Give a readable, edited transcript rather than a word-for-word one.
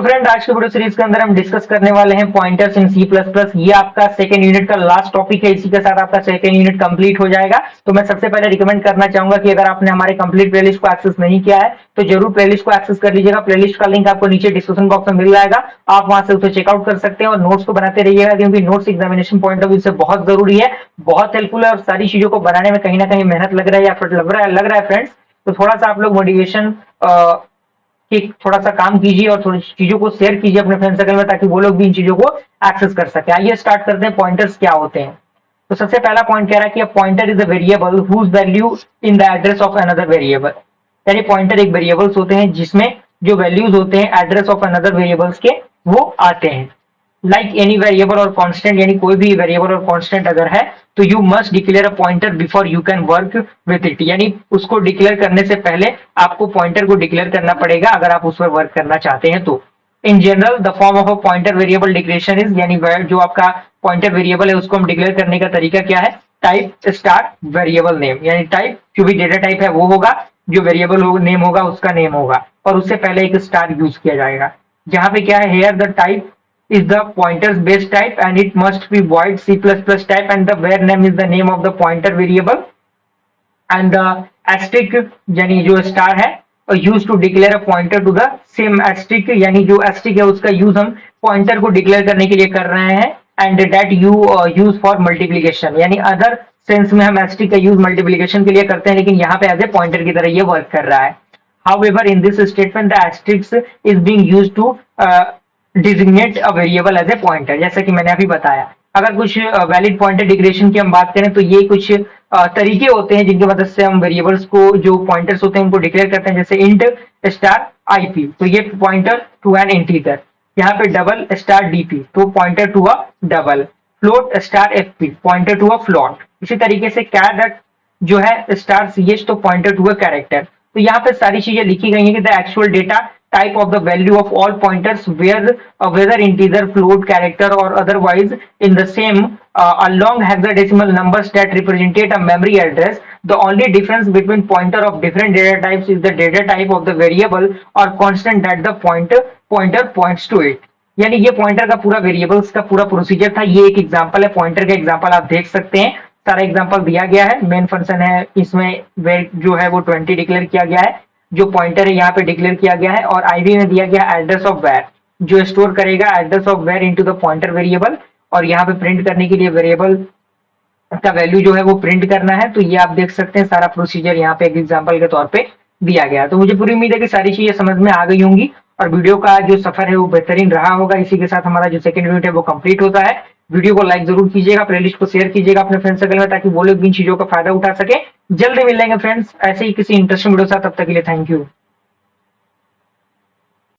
Friend, आज के video series के अंदर हम डिस्कस करने वाले हैं पॉइंटर्स इन सी प्लस प्लस। ये आपका सेकंड यूनिट का लास्ट टॉपिक है। इसी के साथ आपका सेकंड यूनिट कंप्लीट हो जाएगा। तो मैं सबसे पहले रिकमेंड करना चाहूंगा कि अगर आपने हमारे कंप्लीट प्लेलिस्ट को एक्सेस नहीं किया है तो जरूर प्लेलिस्ट को एक्सेस कर लीजिएगा। प्लेलिस्ट का लिंक आपको नीचे डिस्क्रिप्शन बॉक्स में मिल जाएगा, आप वहां से उसे चेकआउट कर सकते हैं और नोट्स को बनाते रहिएगा, क्योंकि notes examination point of view से बहुत जरूरी है, बहुत हेल्पफुल है और सारी चीजों को बनाने में कहीं ना कहीं मेहनत लग रहा है या फिर लग रहा है फ्रेंड्स। तो थोड़ा सा आप लोग मोटिवेशन कि थोड़ा सा काम कीजिए और थोड़ी चीजों को शेयर कीजिए अपने फ्रेंड सर्कल में, ताकि वो लोग भी इन चीजों को एक्सेस कर सके। आइए स्टार्ट करते हैं पॉइंटर्स क्या होते हैं। तो सबसे पहला पॉइंट कह रहा है कि pointer is a variable whose value in the address of another variable. यानी पॉइंटर एक वेरिएबल्स होते हैं जिसमें जो वैल्यूज होते हैं एड्रेस ऑफ अनदर वेरिएबल्स के वो आते हैं। लाइक एनी वेरिएबल और कांस्टेंट, यानी कोई भी वेरिएबल और कांस्टेंट अगर है तो you must declare a pointer before you can work with it. यानी उसको डिक्लेयर करने से पहले आपको पॉइंटर को डिक्लेयर करना पड़ेगा अगर आप उस पर वर्क करना चाहते हैं तो। In general the form of a pointer variable declaration is, यानी जो आपका पॉइंटर वेरिएबल है उसको हम डिक्लेयर करने का तरीका क्या है, टाइप स्टार वेरिएबल नेम। यानी टाइप जो भी डेटा टाइप है वो होगा, जो वेरिएबल नेम होगा उसका नेम होगा, और उससे पहले एक स्टार यूज किया जाएगा। जहां पे क्या है, here the type is the pointer's base type and it must be void C++ type, and the var name is the name of the pointer variable, and the asterisk यानी जो star है use to declare a pointer to the same asterisk, यानी जो asterisk है उसका use हम pointer को declare करने के लिए कर रहे हैं। And that you use for multiplication, यानी अदर सेंस में हम asterisk का यूज मल्टीप्लीकेशन के लिए करते हैं, लेकिन यहाँ पे एज ए पॉइंटर की तरह ये वर्क कर रहा है। However, in this statement, the asterisk is being used to designate a variable as a pointer. जैसा कि मैंने अभी बताया, अगर कुछ वैलिड पॉइंटर डिक्लेरेशन की हम बात करें तो ये कुछ तरीके होते हैं जिनकी मदद से हम वेरिएबल्स को, जो पॉइंटर्स होते हैं उनको डिक्लेयर करते हैं। जैसे इंट स्टार आईपी, तो ये पॉइंटर टू एन इंटीजर। यहाँ पे डबल स्टार डीपी, तो pointer to a double. Float star FP, pointer to a float. इसी तरीके से कैरेट जो है स्टार सीएच, तो पॉइंटर टू अ कैरेक्टर। तो यहाँ पे सारी चीजें लिखी गई हैं कि the actual data type of the value of all pointers whether integer, float, character or otherwise in the same along hexadecimal numbers that represent a memory address. The only difference between pointer of different data types is the data type of the variable or constant that the pointer points to it. यानी ये pointer का पूरा variables का पूरा procedure था। ये एक example है, पॉइंटर का एग्जांपल आप देख सकते हैं, सारा एग्जांपल दिया गया है। मेन फंक्शन है, इसमें जो है वो 20 डिक्लेयर किया गया है, जो पॉइंटर है यहाँ पे डिक्लेयर किया गया है, और आईवी में दिया गया एड्रेस ऑफ वेर, जो स्टोर करेगा address of var into the pointer variable, और यहाँ पे प्रिंट करने के लिए वेरिएबल का वैल्यू जो है वो प्रिंट करना है। तो ये आप देख सकते हैं सारा प्रोसीजर यहाँ पे एक एग्जांपल के तौर पे दिया गया। तो मुझे पूरी उम्मीद है कि सारी चीजें समझ में आ गई होंगी और वीडियो का जो सफर है वो बेहतरीन रहा होगा। इसी के साथ हमारा जो सेकंड यूनिट है वो कंप्लीट होता है। वीडियो को लाइक जरूर कीजिएगा, प्लेलिस्ट को शेयर कीजिएगा अपने फ्रेंड सर्कल में, ताकि वो लोग भी इन चीजों का फायदा उठा सके। जल्दी मिलेंगे फ्रेंड्स ऐसे ही किसी इंटरेस्टिंग वीडियो के साथ, तब तक के लिए थैंक यू।